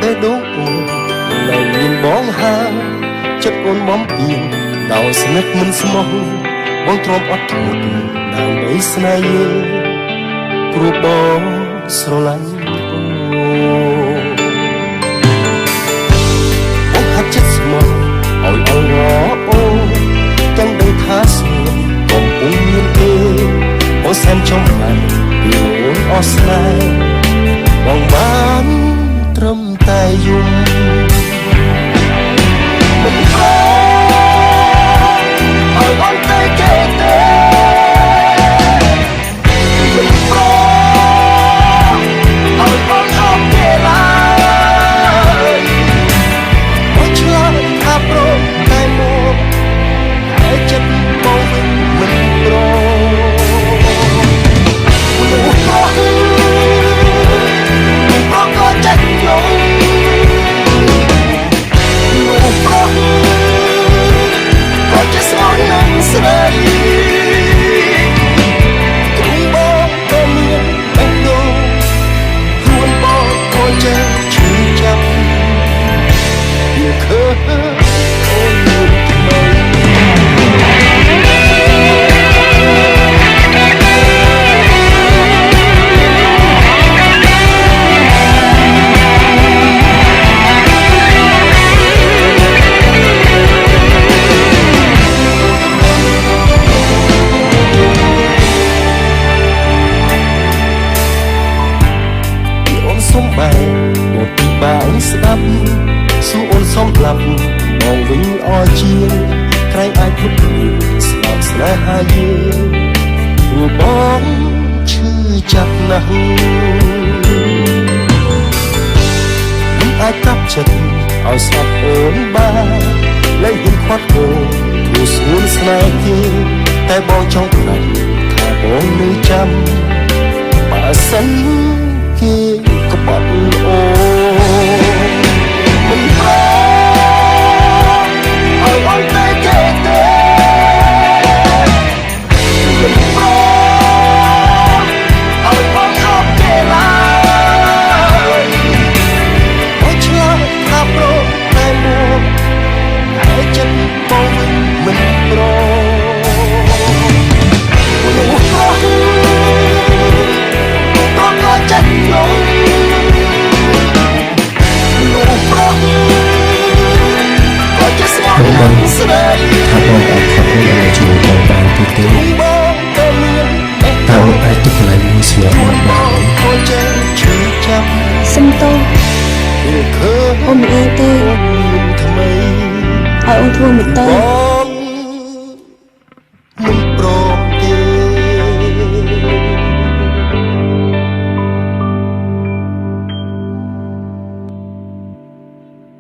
បេះដូងអូននៅមានបងហើចិត្តអូនបំពេញដោយស្និទ្ធមិនស្មោះបងទ្រាំអត់ធ្មត់ដើម្បីស្នេហ៍យើងព្រោះបងស្រឡាញ់អូនបងហាត់ចិត្តស្មោះឲ្យអង្វរអូនទាំងដឹងថាស្ងួនកំពុងមានទេអូនសែនចំណាយពីអូនអស់ស្នេហ៍បងបានត្រឹមតែយំមិនខំឲ្យបងទៅគេទេមិនខំឲ្យបងអត់គេឡើយបងឆ្លើយថាប្រតែមកតែចិត្តបងវិញមិនប្រស្រីគ្រូបងក៏មានបេះដូងខ្លួនបងក៏ចេះឈឺចាប់វាឃើញអូនមានថ្មីមកពីបងស្ដាប់សួរអូនសំឡាប់បងវិញអរជាក្រែងអាចពុតស្លាប់ស្នេហាយើងព្រោះបងឈឺចាប់ណាស់មិនអាចកាប់ចិត្តឲ្យស្លាប់អូនបានលែងហ៊ានខាត់អូនព្រោះស្ងួនស្នេហ៍គេតែបងចង់ប្រាប់ថាបងនៅចាំបើសិនគេក្បត់អូមិនខំឲ្យបងទៅគេទេមិនខំឲ្យបងអត់គេឡើយបងឆ្លើយថាប្រតែមកតែចិត្តបងវិញមិនប្រចិត្តយំលោកប្រោះក៏จะស្មោះនឹងស្រីថាបងអត់ខកខ្លួនឲ្យជួយបងបានទីទេបងក៏មានតើអាចទុកកន្លែងមួយស្លាប់មកបានក៏ចេះឈឺចាប់សុំទោសអូនអូនមិនអើទេថ្មីឲ្យអូនធ្វើមិនទៅ